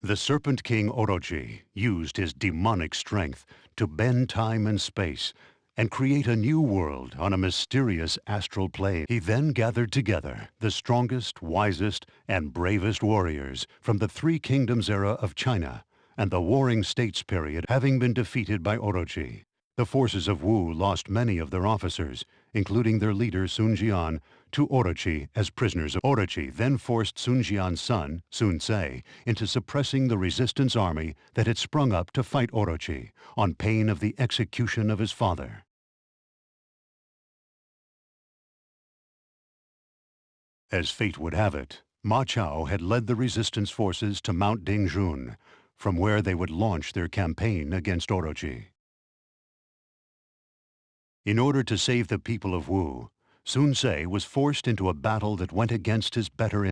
The Serpent King Orochi used his demonic strength to bend time and space and create a new world on a mysterious astral plane. He then gathered together the strongest, wisest, and bravest warriors from the Three Kingdoms era of China and the Warring States period, having been defeated by Orochi. The forces of Wu lost many of their officers, including their leader Sun Jian, to Orochi as prisoners. Orochi then forced Sun Jian's son, Sun Ce, into suppressing the resistance army that had sprung up to fight Orochi, on pain of the execution of his father. As fate would have it, Ma Chao had led the resistance forces to Mount Dingjun, from where they would launch their campaign against Orochi. In order to save the people of Wu, Sun Ce was forced into a battle that went against his better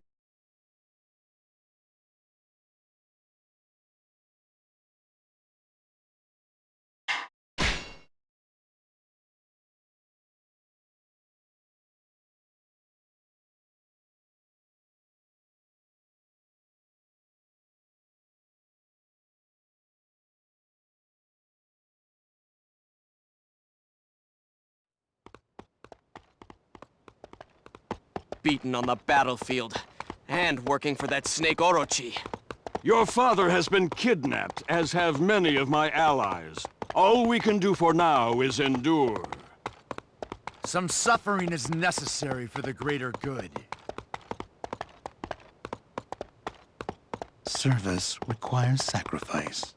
Beaten on the battlefield, and working for that snake Orochi. Your father has been kidnapped, as have many of my allies. All we can do for now is endure. Some suffering is necessary for the greater good. Service requires sacrifice.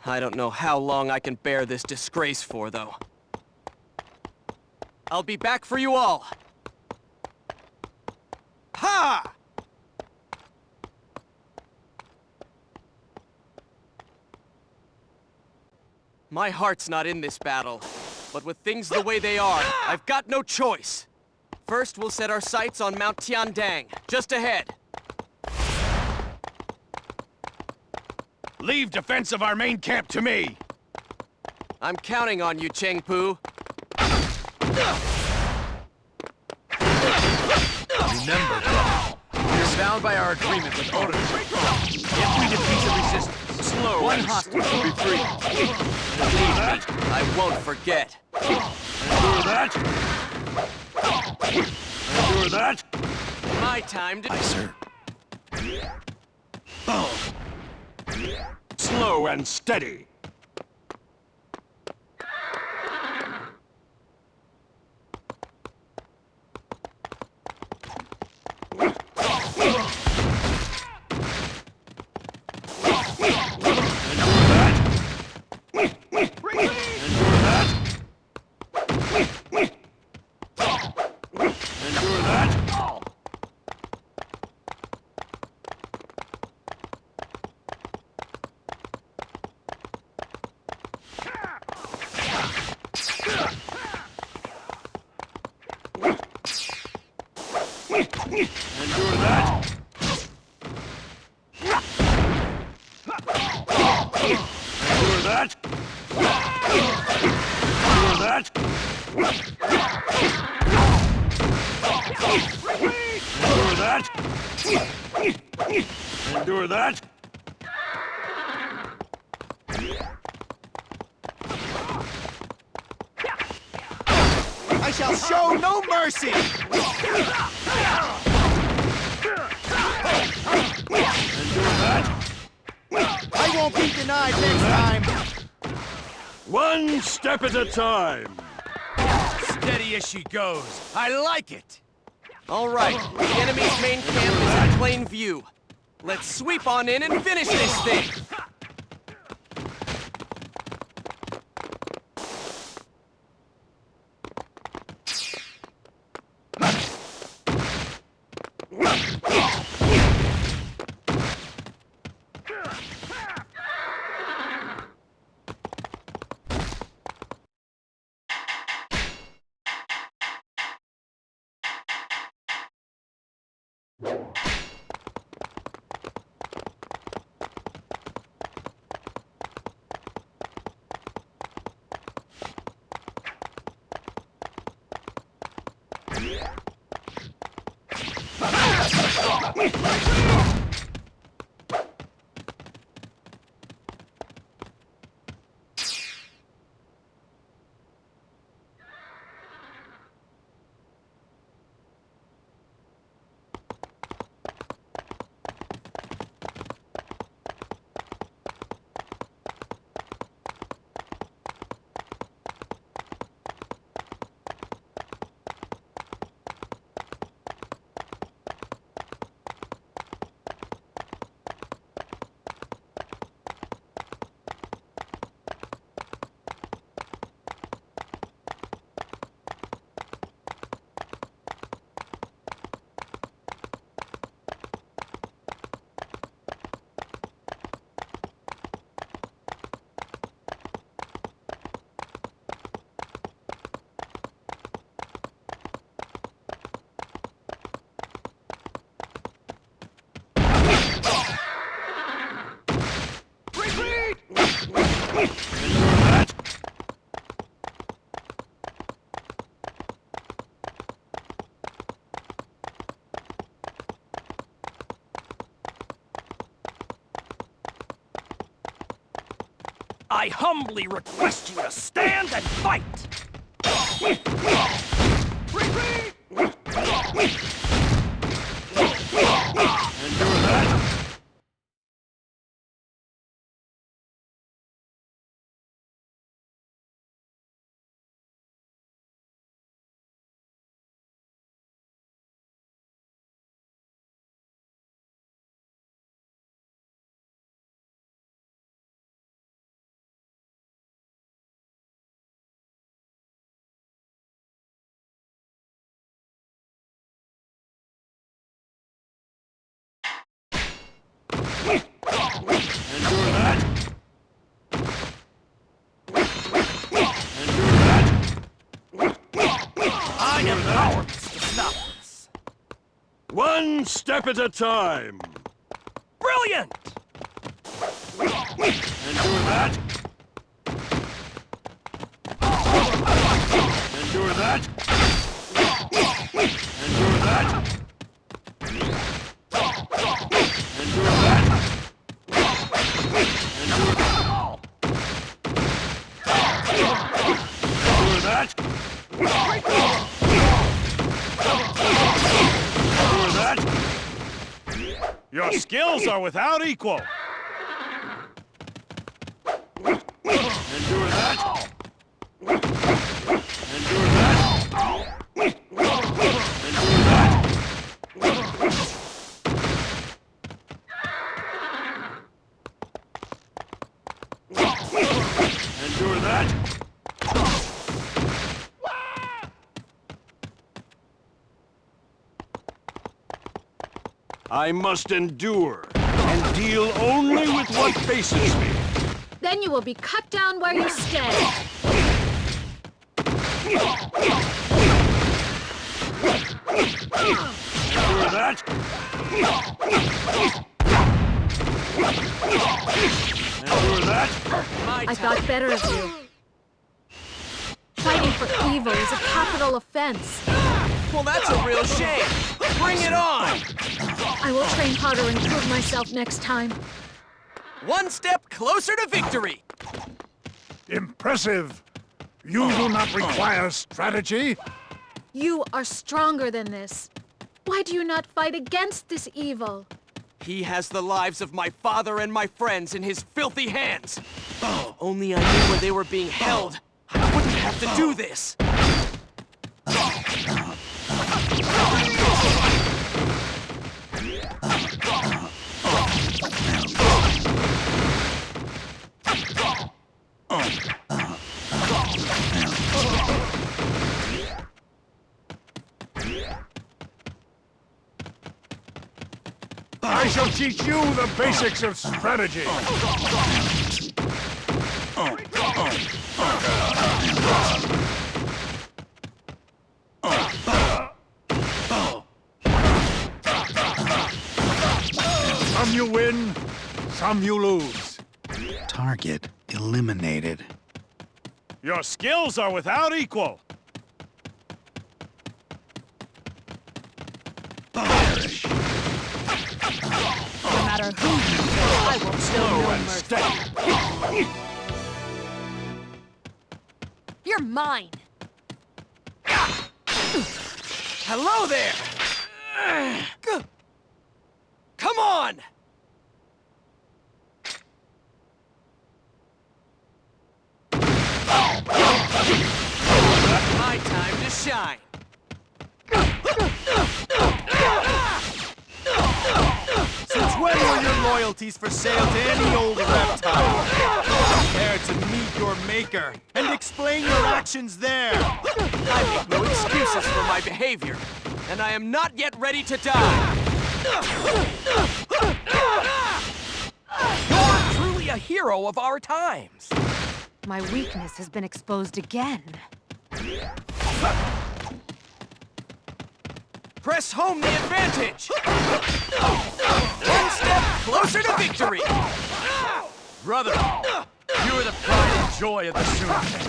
I don't know how long I can bear this disgrace for, though. I'll be back for you all! Ha! My heart's not in this battle, but with things the way they are, I've got no choice. First, we'll set our sights on Mount Tiandang, just ahead. Leave defense of our main camp to me! I'm counting on you, Chengpu. Remember, we're bound by our agreement with Orochi. If we defeat the resistance, Slow one and hostage will be free. Believe me, I won't forget. Endure that! Endure that! My time to... Aye, sir. Slow and steady! Endure that! Endure that! Endure that! Endure that! Endure that! I shall show no mercy! Endure that! I won't be denied next time! One step at a time! Steady as she goes. I like it! All right, the enemy's main camp is in plain view. Let's sweep on in and finish this thing! I humbly request you to stand and fight! Endure that! Endure that! Endure that! I am powerless to stop this. One step at a time! Brilliant! Endure that! Endure that! Endure that! Endure that! Endure that! Endure that! Your skills are without equal. Endure that! Endure that! Endure that! Endure that! I must endure and deal only with what faces me. Then you will be cut down where you stand. Endure that! Endure that! I thought better of you. Fighting for evil is a capital offense. Well, that's a real shame. Bring it on! I will train harder and prove myself next time. One step closer to victory! Impressive. You do not require strategy. You are stronger than this. Why do you not fight against this evil? He has the lives of my father and my friends in his filthy hands. If only I knew where they were being held, I wouldn't have to do this. I shall teach you the basics of strategy. Some you win, some you lose. Target eliminated. Your skills are without equal. Perish. matter who you kill, I will show Slow no and mercy. steady. You're mine. Hello there! Come on! My time to shine! Since when were your loyalties for sale to any old reptile? Prepare to meet your maker and explain your actions there! I make no excuses for my behavior, and I am not yet ready to die! You're truly a hero of our times. My weakness has been exposed again. Press home the advantage! One step closer to victory! Brother, you are the pride and joy of the Sunse.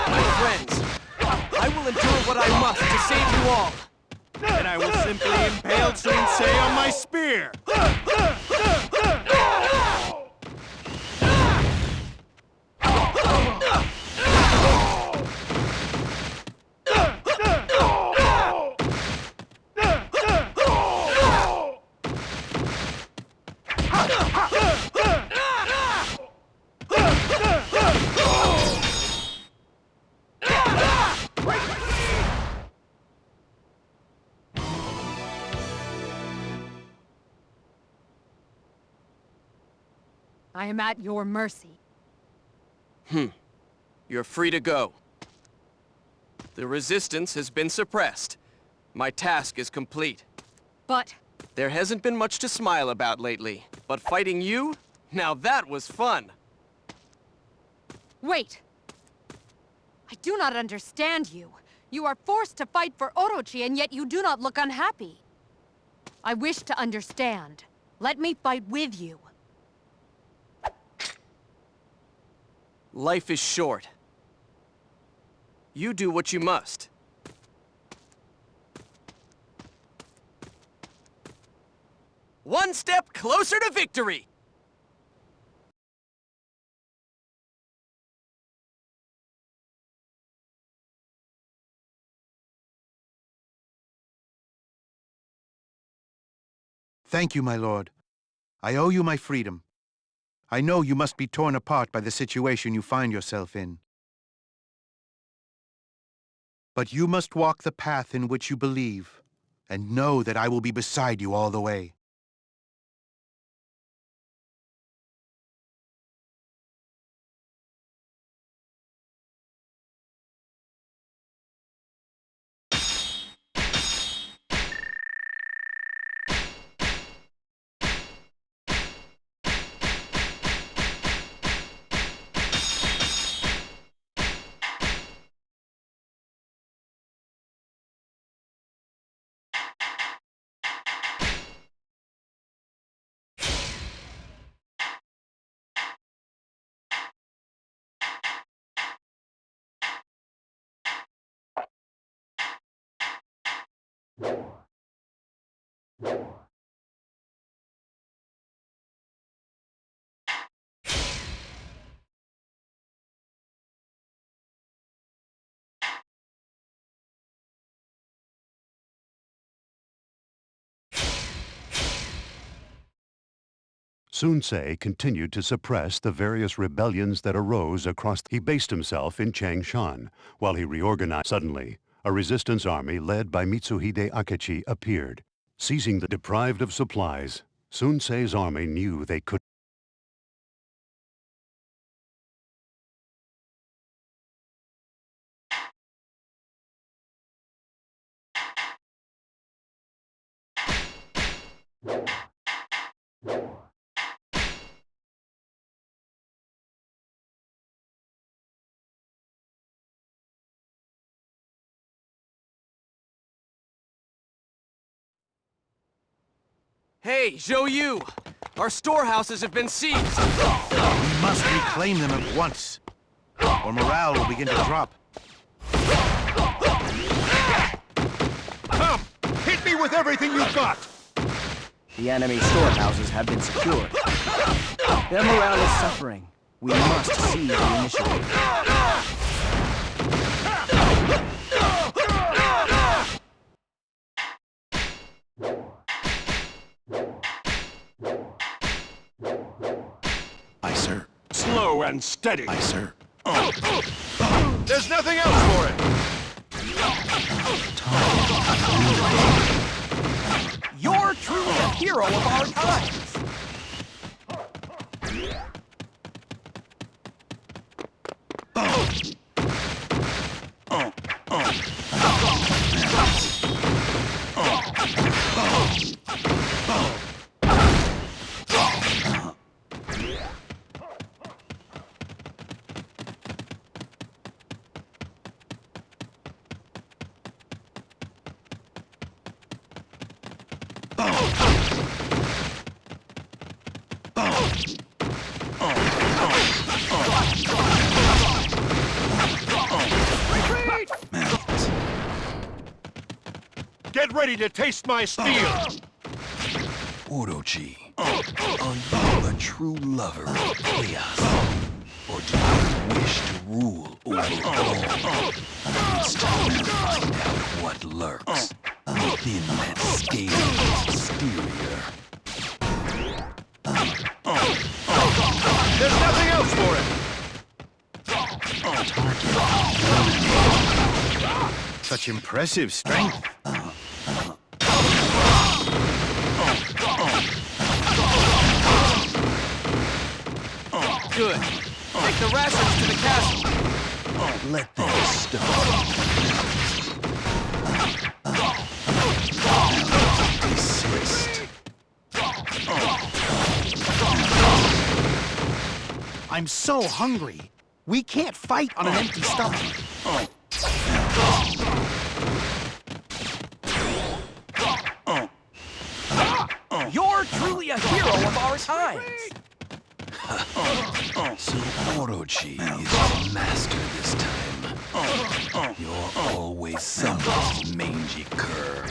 My friends, I will endure what I must to save you all. And I will simply impale Sunse on my spear! I am at your mercy. You're free to go. The resistance has been suppressed. My task is complete. But There hasn't been much to smile about lately, but fighting you? Now that was fun! wait! I do not understand you. You are forced to fight for Orochi, and yet you do not look unhappy. I wish to understand. Let me fight with you. Life is short. You do what you must. One step closer to victory! Thank you, my lord. I owe you my freedom. I know you must be torn apart by the situation you find yourself in. But you must walk the path in which you believe, and know that I will be beside you all the way. Sunse continued to suppress the various rebellions that arose across. He based himself in Changshan while he reorganized. Suddenly, a resistance army led by Mitsuhide Akechi appeared. Seizing the deprived of supplies, Sunse's army knew they could. Hey, Zhou Yu! Our storehouses have been seized! We must reclaim them at once, or morale will begin to drop. Come! Hit me with everything you've got! The enemy storehouses have been secured. Their morale is suffering. We must seize the initiative. Aye, sir. Slow and steady. Aye, sir. There's nothing else for it! You're truly a hero of our times! Get ready to taste my steel! Orochi, are you a true lover of chaos? Or do you wish to rule over all? It's time to find out what lurks within that scaled exterior. There's nothing else for it! Such impressive strength. Good. Take the rations to the castle. Let them start. Desist. I'm so hungry. We can't fight on an empty stomach. You're truly a hero of our times! So Orochi is your master this time. You're always someone's mangy cur.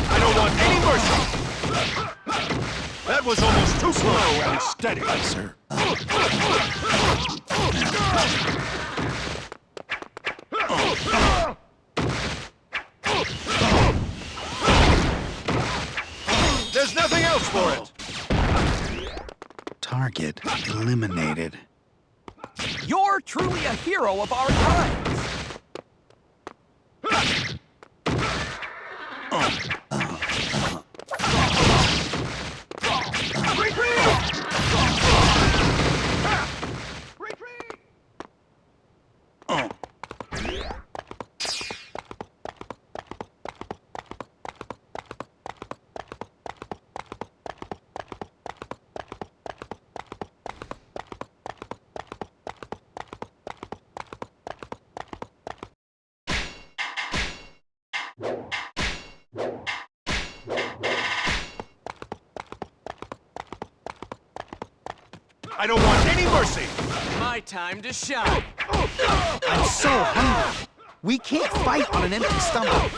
I don't want any mercy! That was almost too slow! And steady. Aye, sir. There's nothing else for it! Target eliminated. You're truly a hero of our times! I don't want any mercy! My time to shine! I'm so hungry. We can't fight on an empty stomach.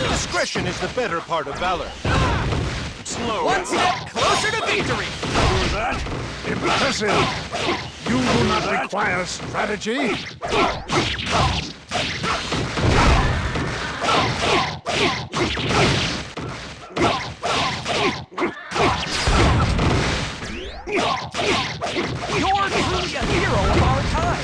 Discretion is the better part of valor. Slow. One step closer to victory! Impressive! You do not require strategy! You're truly a hero of our time!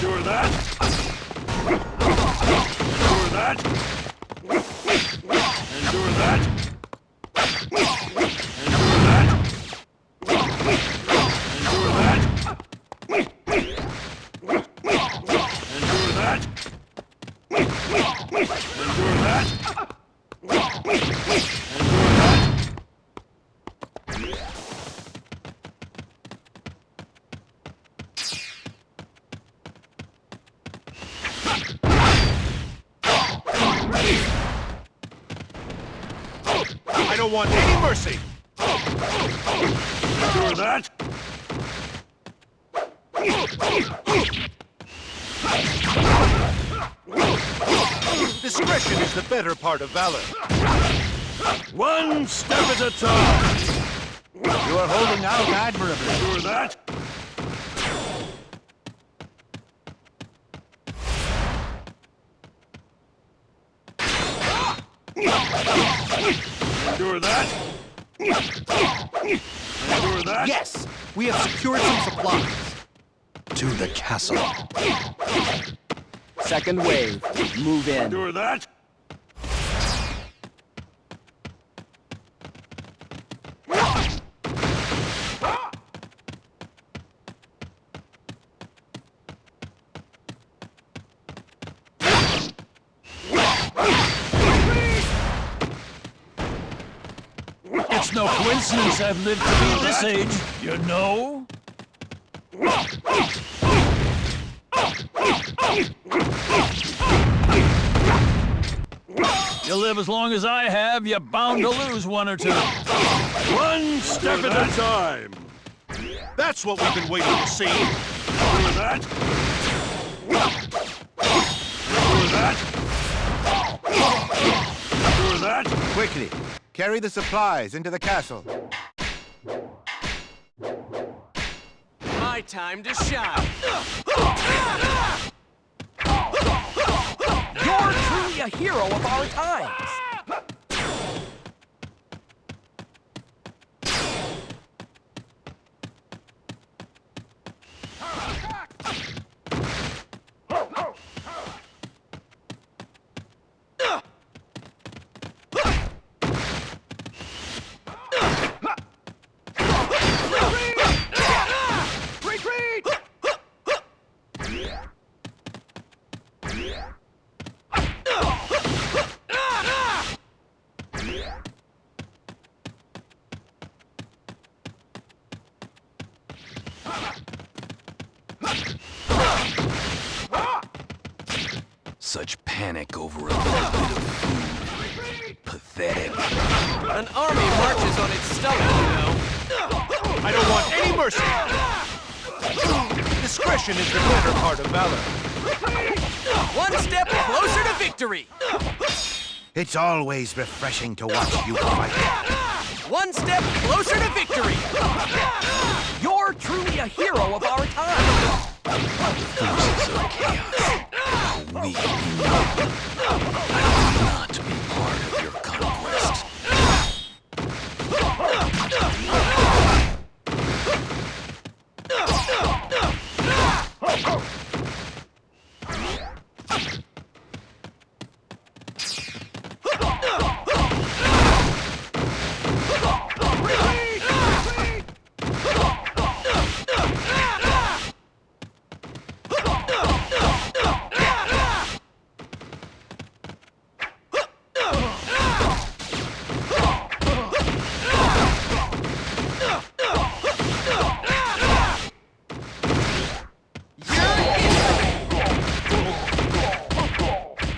Endure that. Endure that. Endure that. Endure that. Endure that. Endure that. Endure that. I don't want any mercy! Endure that. Discretion is the better part of valor. One step at a time. You are holding out admirably. Endure that. Endure that. Endure that. Yes! We have secured some supplies. To the castle. Second wave. Move in. Endure that. It's no coincidence I've lived to be this age, you know? You live as long as I have, you're bound to lose one or two. One step at a time. That's what we've been waiting to see. Endure that. Endure that. Endure that. Quickly, carry the supplies into the castle. My time to shine. You're truly a hero of our times. Such panic over a little bit of food. Pathetic. An army marches on its stomach, you know. I don't want any mercy! Discretion is the better part of valor. One step closer to victory. It's always refreshing to watch you fight. One step closer to victory. You're truly a hero of our time. Forces of chaos. How weak you know. I will not be part of your conquest.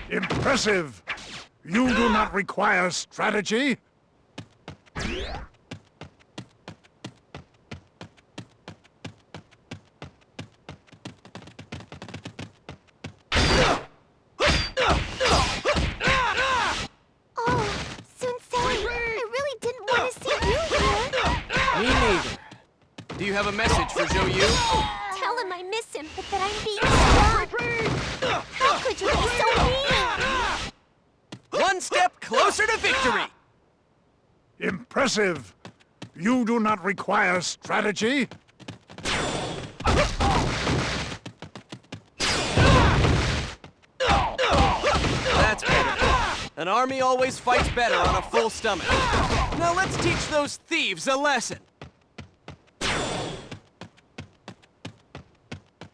Impressive! You do not require strategy? Oh, Sensei, I really didn't want to see you here. Me neither. Do you have a message for Zhou-Yu? Tell him I miss him, but that I'm being stuck. How could you be so mean? One step closer to victory. Impressive! You do not require strategy? An army always fights better on a full stomach. Now let's teach those thieves a lesson.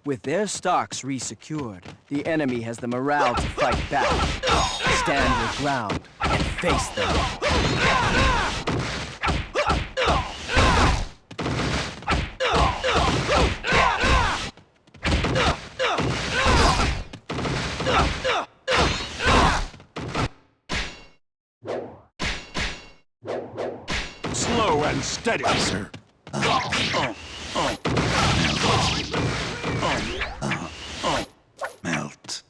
With their stocks resecured, the enemy has the morale to fight back. Stand your ground and face them. Slow and steady, sir. Melt.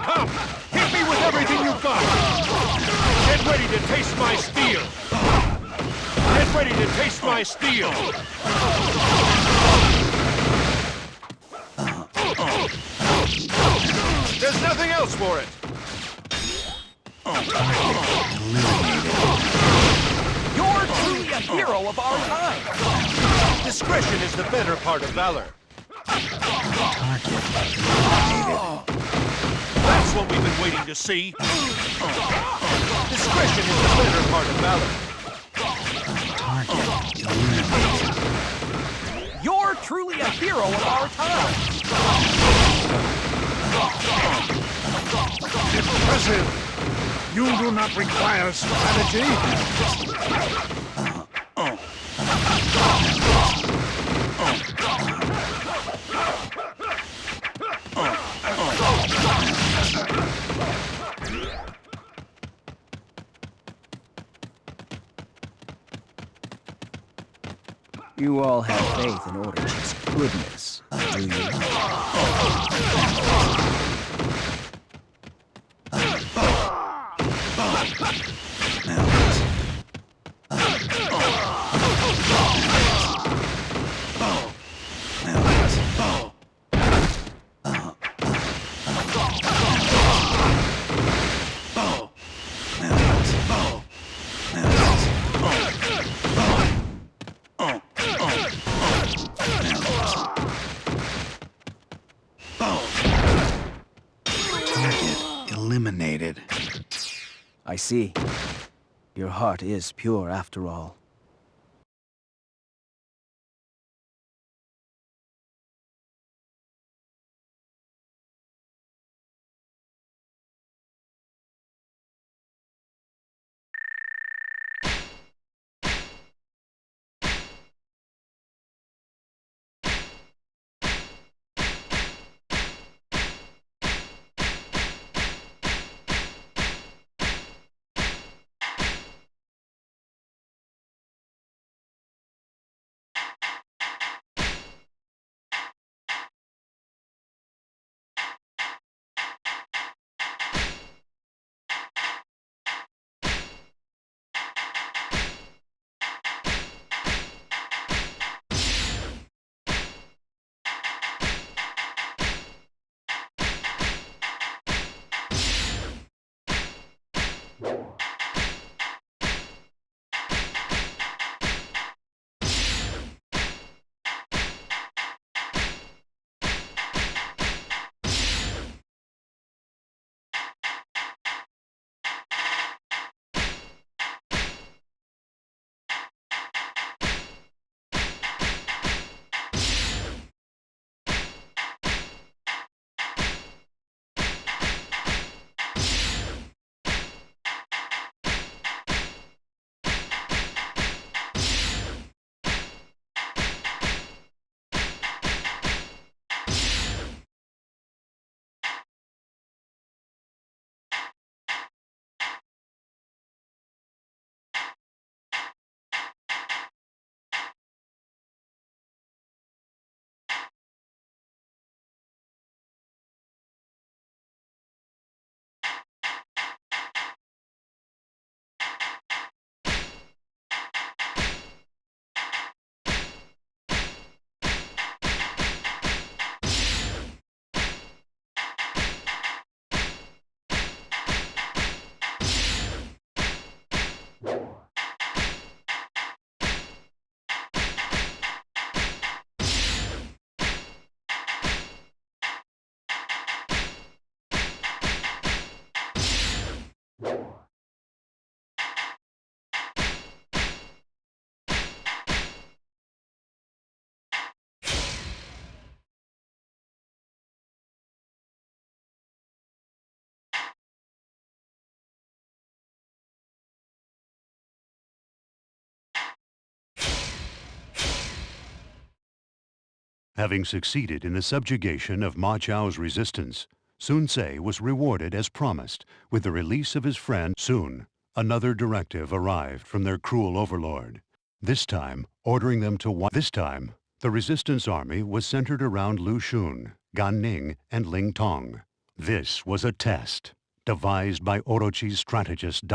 Come! Hit me with everything you've got! Get ready to taste my steel! Get ready to taste my steel! There's nothing else for it! You're truly a hero of our time! Discretion is the better part of valor. That's what we've been waiting to see. Discretion is the better part of valor. Target eliminated. You're truly a hero of our time! Impressive! You do not require strategy. You all have faith in Orochi's goodness, do Target eliminated. I see. Your heart is pure after all. Having succeeded in the subjugation of Ma Chao's resistance, Sun Ce was rewarded as promised with the release of his friend. Soon, another directive arrived from their cruel overlord, this time ordering them to This time, the resistance army was centered around Lu Xun, Gan Ning, and Ling Tong. This was a test, devised by Orochi's strategist.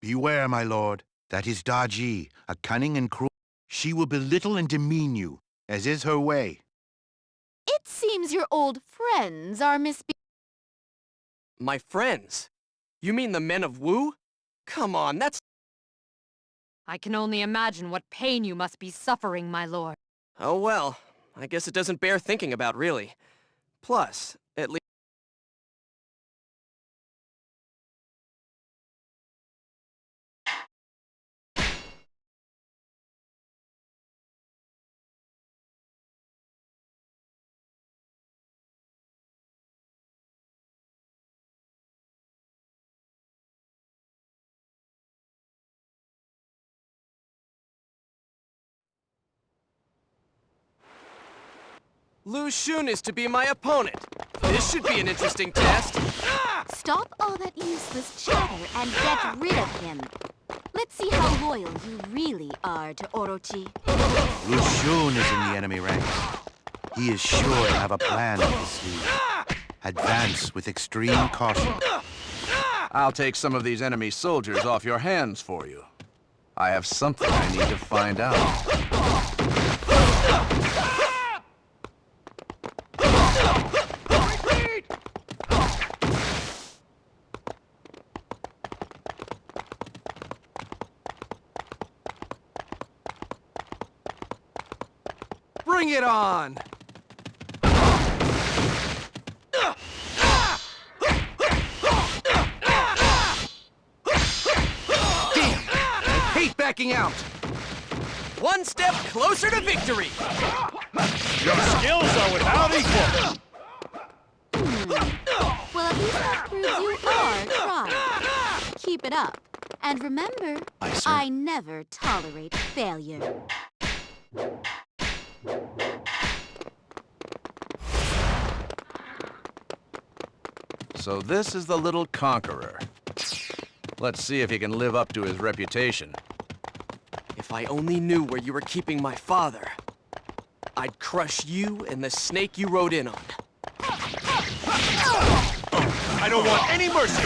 Beware, my lord. That is Daji, a cunning and cruel. She will belittle and demean you, as is her way. It seems your old friends are My friends? You mean the men of Wu? Come on, that's... I can only imagine what pain you must be suffering, my lord. Oh well, I guess it doesn't bear thinking about, really. Plus, at least... Lu Xun is to be my opponent. This should be an interesting test. Stop all that useless chatter and get rid of him. Let's see how loyal you really are to Orochi. Lu Xun is in the enemy ranks. He is sure to have a plan up his sleeve. Advance with extreme caution. I'll take some of these enemy soldiers off your hands for you. I have something I need to find out. Bring it on! Hate backing out! One step closer to victory! Your skills are without equal! Well, at least that proves you are trying. Keep it up. And remember, Aye, sir. I never tolerate failure. So this is the little conqueror. Let's see if he can live up to his reputation. If I only knew where you were keeping my father, I'd crush you and the snake you rode in on. I don't want any mercy!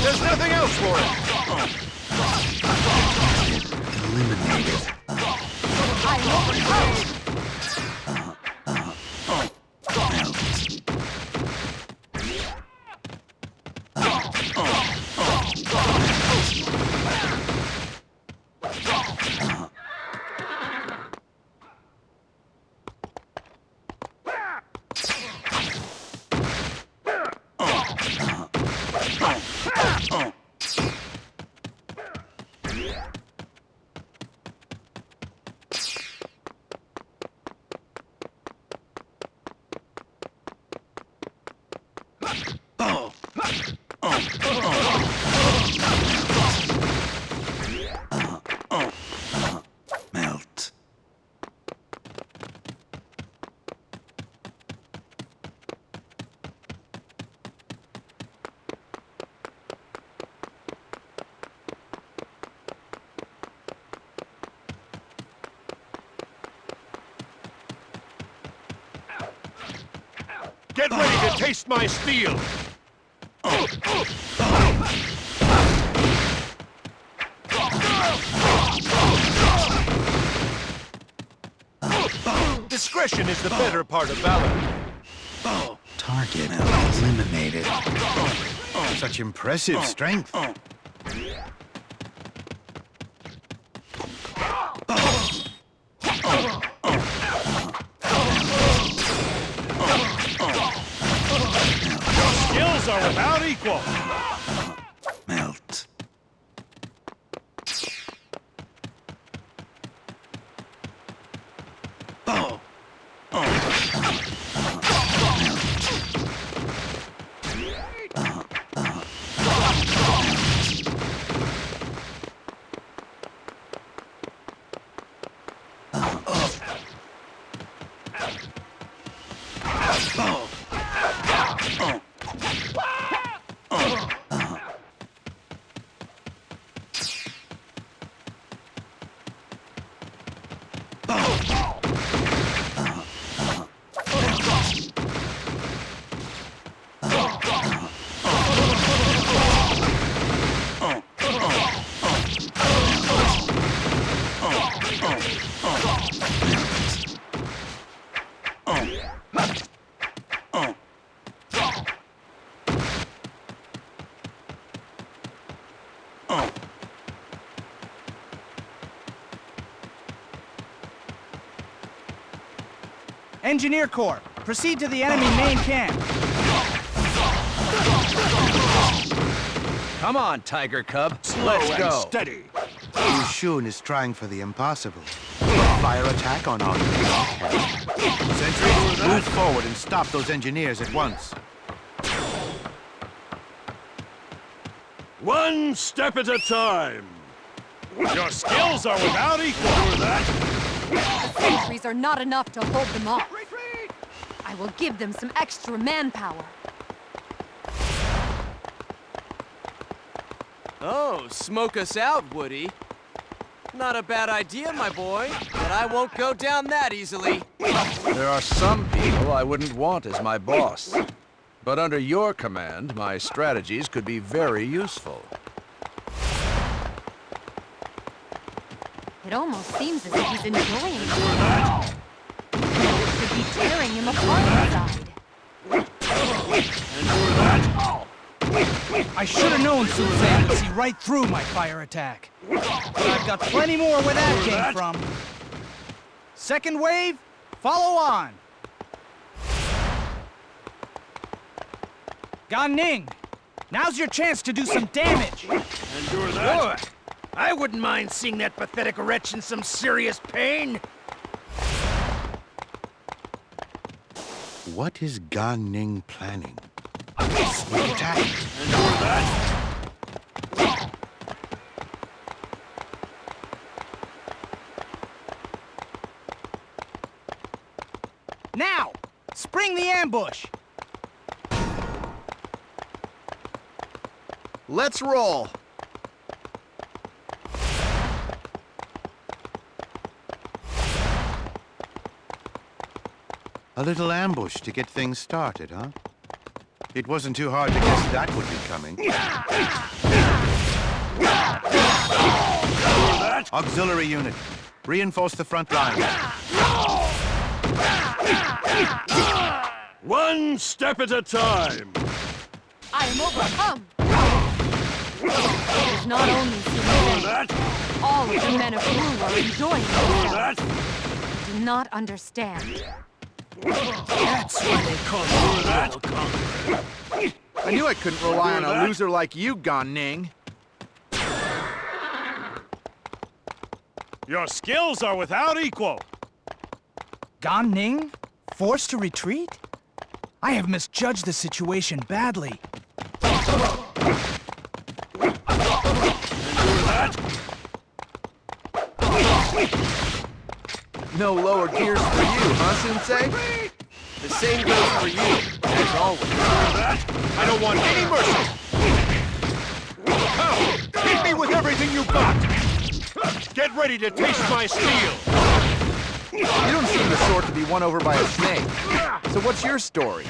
There's nothing else for it! Eliminated. Melt. Get ready to taste my steel! Discretion is the better part of valor. Target eliminated. Such impressive strength. Skills are without equal! Melt. Engineer Corps, proceed to the enemy main camp. Come on, Tiger Cub. Slow Let's and go. steady. Yu Shun is trying for the impossible. Fire attack on our main camp. Sentries, move forward and stop those engineers at once. One step at a time. Your skills are without equal. The sentries are not enough to hold them off. I will give them some extra manpower. Oh, smoke us out, Woody. Not a bad idea, my boy, but I won't go down that easily. There are some people I wouldn't want as my boss. But under your command, my strategies could be very useful. It almost seems as if he's enjoying it. Could be tearing him apart inside. I should have known Suzanne would see right through my fire attack. But I've got plenty more where that came from. Second wave, follow on. Gan Ning, now's your chance to do some damage. Endure that. Good. I wouldn't mind seeing that pathetic wretch in some serious pain. What is Gan Ning planning? Sneak attack. Endure that. Now, spring the ambush. Let's roll. A little ambush to get things started, huh? It wasn't too hard to guess that would be coming. Auxiliary unit, reinforce the front line. One step at a time. I am overcome. It is not only Suzanne. All of the men of Wu are enjoying themselves. I do not understand. That's why they call me the Little Conqueror. I knew I couldn't rely on a loser like you, Gan Ning. Your skills are without equal. Gan Ning, forced to retreat? I have misjudged the situation badly. No lower gears for you, huh, Sensei? The same goes for you, as always. I don't want any mercy. Come, hit me with everything you got. Get ready to taste my steel. You don't seem the sort to be won over by a snake. So what's your story?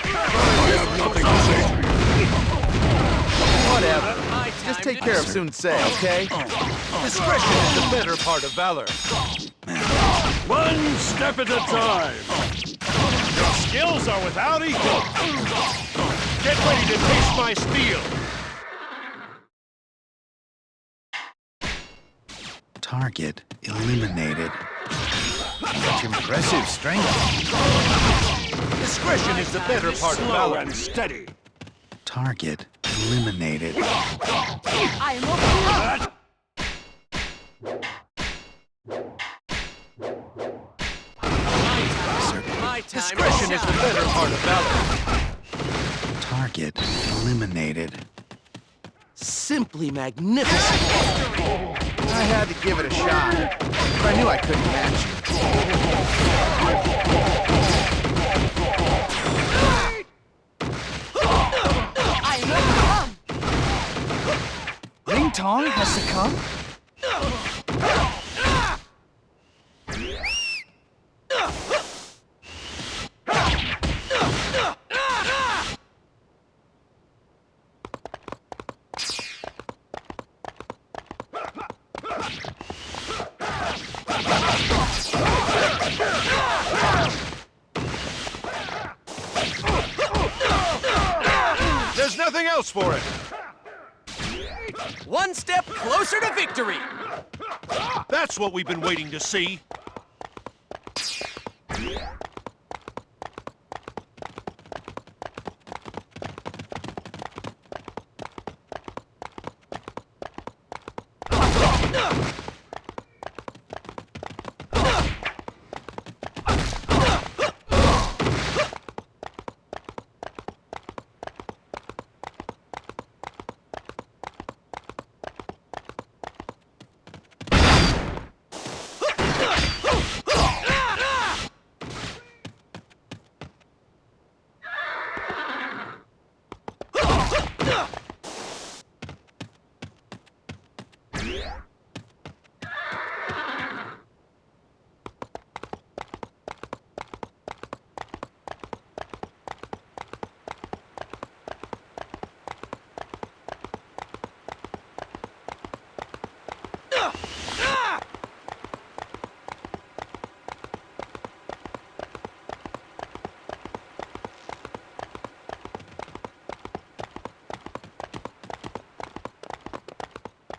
Whatever. Just take care of Sensei, okay? Discretion is the better part of valor. One step at a time. Your skills are without equal. Get ready to taste my steel. Target eliminated. Such impressive strength. Discretion is the better part of Slow valor. and steady. Target eliminated. I am overcome. Discretion is the better part of valor. Target eliminated. Simply magnificent. I had to give it a shot, but I knew I couldn't match I am overcome. Ling Tong has succumbed? There's nothing else for it. One step closer to victory! That's what we've been waiting to see.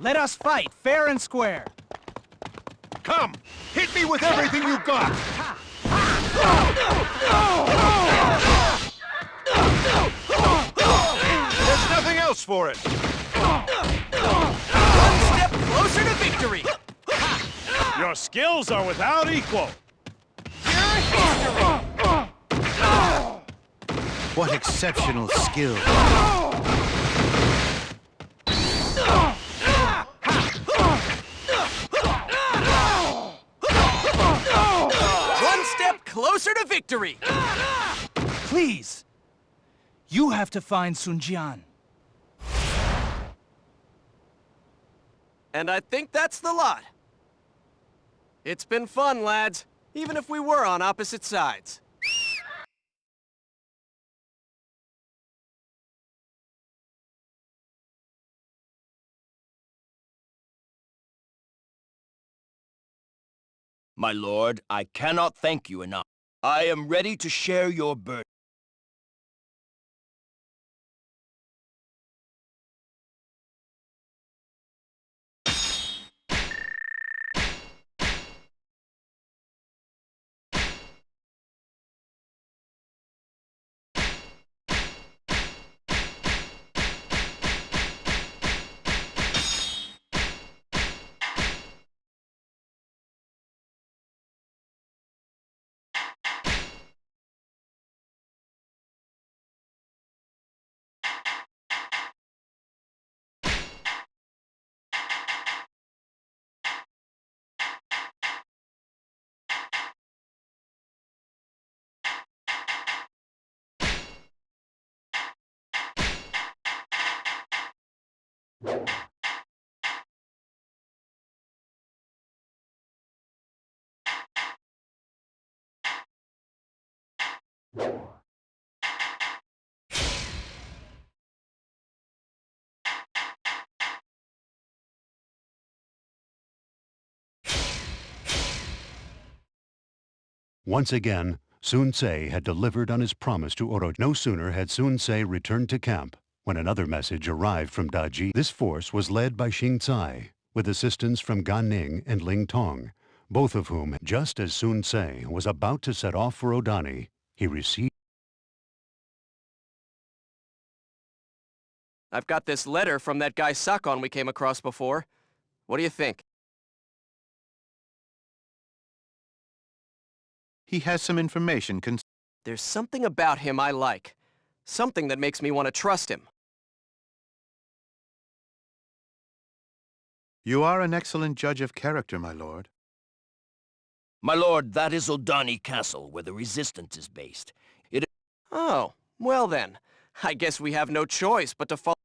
Let us fight, fair and square. Come! Hit me with everything you got! There's nothing else for it! One step closer to victory! Your skills are without equal! What exceptional skill. One step closer to victory! Please. You have to find Sun Jian. And I think that's the lot. It's been fun, lads, even if we were on opposite sides. My lord, I cannot thank you enough. I am ready to share your burden. Once again, Sun Ce had delivered on his promise to Orochi. No sooner had Sun Ce returned to camp when another message arrived from Da Ji. This force was led by Xing Cai, with assistance from Gan Ning and Ling Tong, both of whom, just as Sun Ce was about to set off for Odani, he received. I've got this letter from that guy Sakon we came across before. What do you think? He has some information There's something about him I like. Something that makes me want to trust him. You are an excellent judge of character, my lord. My lord, that is Odani Castle, where the resistance is based. Oh, well then. I guess we have no choice but to follow.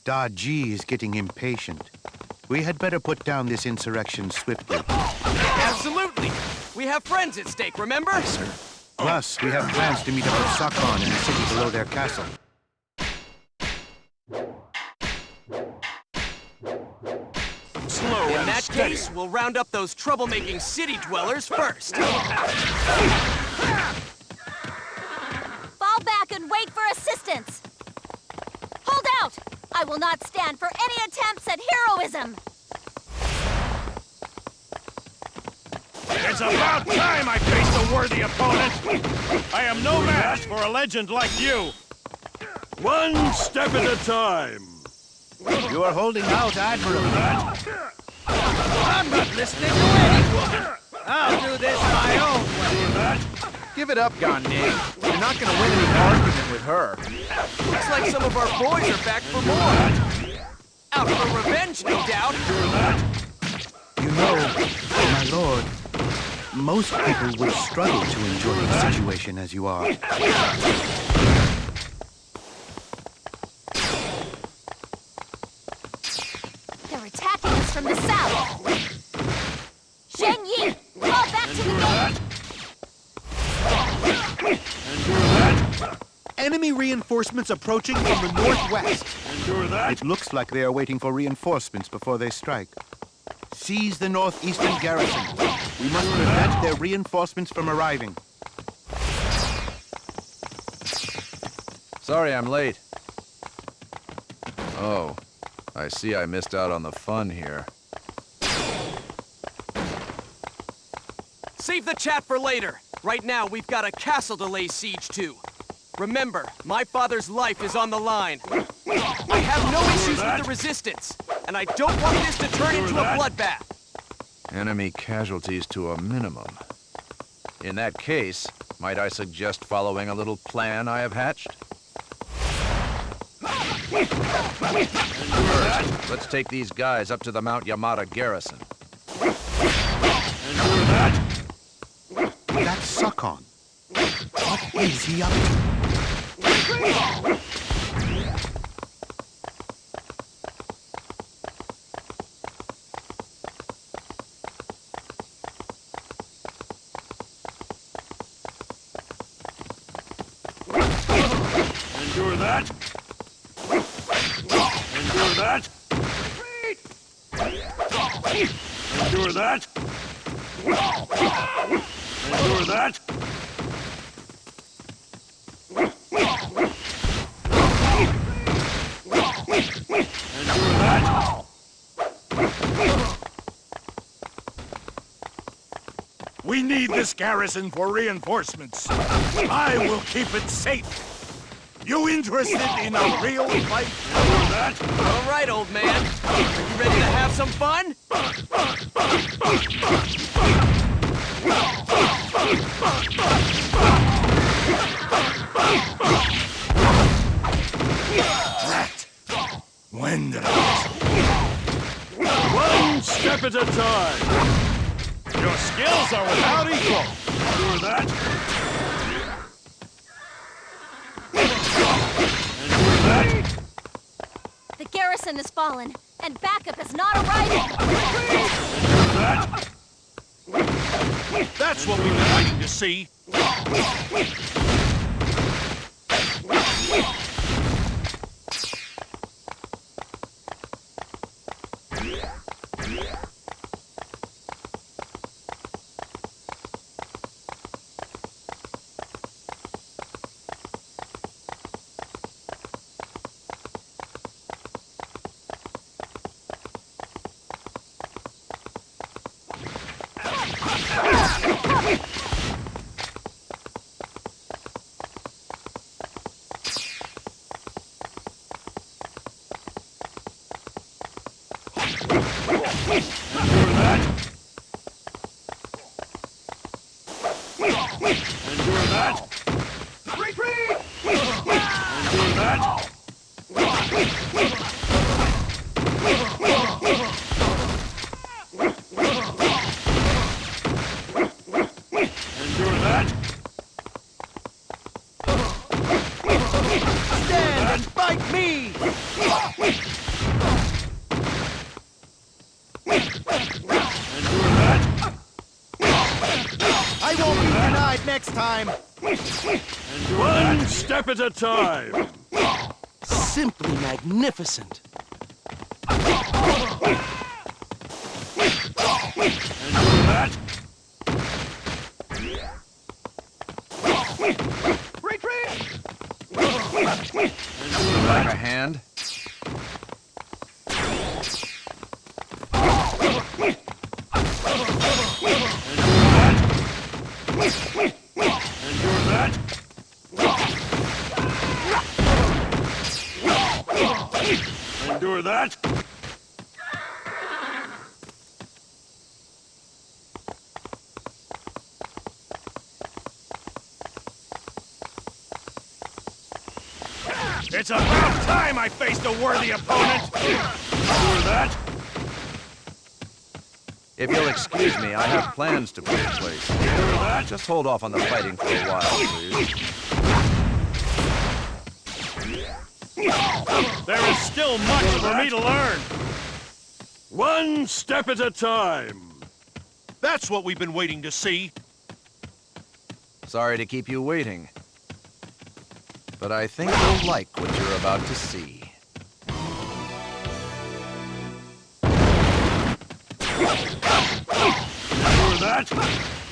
Da Ji is getting impatient. We had better put down this insurrection swiftly. Absolutely! We have friends at stake, remember? Sir. Plus, we have plans to meet up with Sakon in the city below their castle. In that case, we'll round up those troublemaking city dwellers first. Fall back and wait for assistance. Hold out! I will not stand for any attempts at heroism. It's about time I faced a worthy opponent! I am no match for a legend like you! One step at a time. You are holding out admirably. I'm not listening to any woman. I'll do this my own way. Give it up, Gan Ning. You're not gonna win any argument with her. Looks like some of our boys are back for more. Out for revenge, no doubt. You know, my lord, most people would struggle to enjoy a situation as you are. They're attacking us from the south. Shen Yi, fall back to the gate. reinforcements approaching from the northwest. Endure that. It looks like they are waiting for reinforcements before they strike. Seize the northeastern garrison. We must prevent their reinforcements from arriving. Sorry I'm late. Oh, I see I missed out on the fun here. Save the chat for later. Right now, we've got a castle to lay siege to. Remember, my father's life is on the line. I have no issues with the resistance, and I don't want this to turn into a bloodbath. Enemy casualties to a minimum. In that case, might I suggest following a little plan I have hatched? First, let's take these guys up to the Mount Yamada garrison. That's Sukkon. What is he up to? Endure that. Endure that. Endure that. Endure that. Endure that. We need this garrison for reinforcements. I will keep it safe. You interested in a real fight? All right, old man. Are you ready to have some fun? When did I... One step at a time. Your skills are without equal. Endure that. Endure that. The garrison has fallen, and backup is not arriving. That. That's what we've been waiting to see. Endure that. Retreat! Endure that. Endure that. Stand and fight me! Endure that. I won't be denied next time! One step at a time. Simply magnificent. Endure that. Retreat! Like a hand? Endure that. Endure that. It's about time I faced a worthy opponent! Endure that. If you'll excuse me, I have plans to put in place. Just hold off on the fighting for a while, please. There is still much for me to learn! One step at a time. That's what we've been waiting to see. Sorry to keep you waiting. but I think you'll like what you're about to see. Hear that?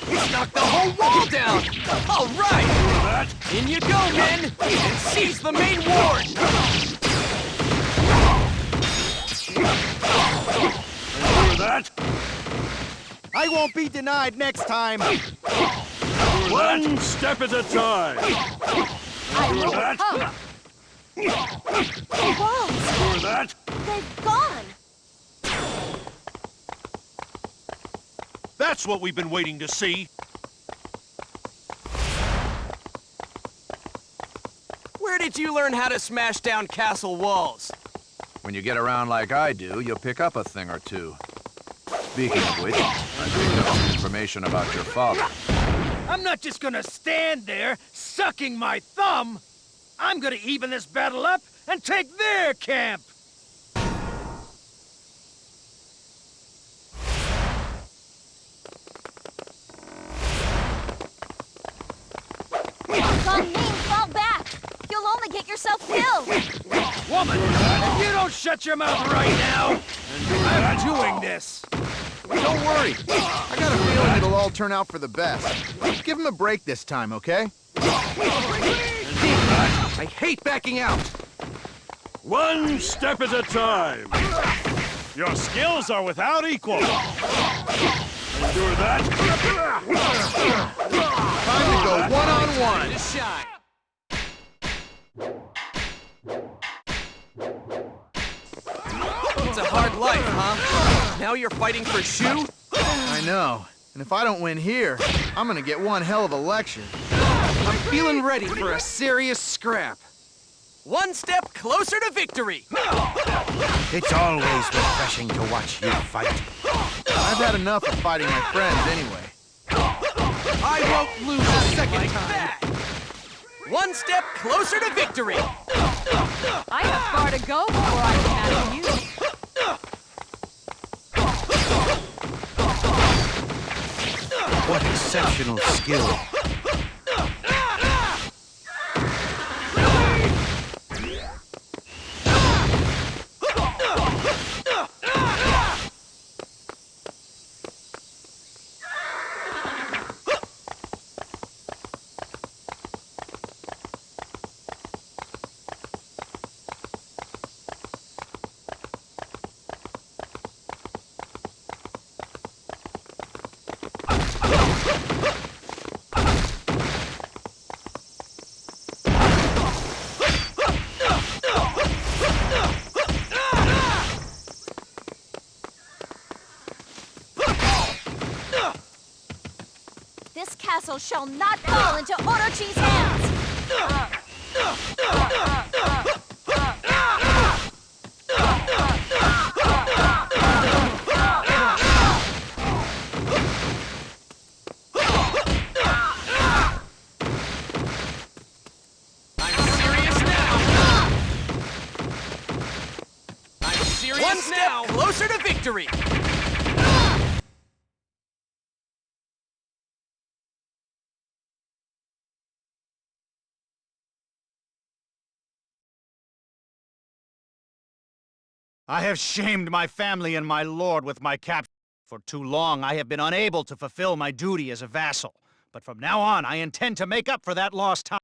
He's knocked the whole wall down! All right! Hear that? In you go, men! And seize the main ward! Hear that? I won't be denied next time. One step at a time. Hear that? The walls! Hear that? They've gone! That's what we've been waiting to see. Where did you learn how to smash down castle walls? When you get around like I do, you'll pick up a thing or two. Speaking of which, I picked up some information about your father. I'm not just gonna stand there, sucking my thumb! I'm gonna even this battle up and take their camp! Gone Ming, fall back! You'll only get yourself killed! Woman, if you don't shut your mouth right now, I'm doing this! Don't worry. I got a feeling it'll all turn out for the best. Give him a break this time, okay? I hate backing out! One step at a time. Your skills are without equal. Endure that. Time to go one-on-one. To shine. It's a hard life, huh? Now you're fighting for Shu? I know. And if I don't win here, I'm gonna get one hell of a lecture. I'm feeling ready for a serious scrap. One step closer to victory! It's always refreshing to watch you fight. I've had enough of fighting my friends anyway. I won't lose a second Like time! that! One step closer to victory! I have far to go before I can match you. What exceptional skill. This castle shall not fall into Orochi's hands! One step closer to victory! I have shamed my family and my lord with my capture. For too long, I have been unable to fulfill my duty as a vassal. But from now on, I intend to make up for that lost time.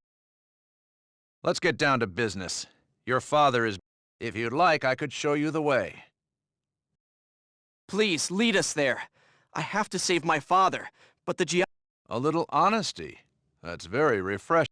Let's get down to business. Your father is... If you'd like, I could show you the way. Please, lead us there. I have to save my father, but the A little honesty. That's very refreshing.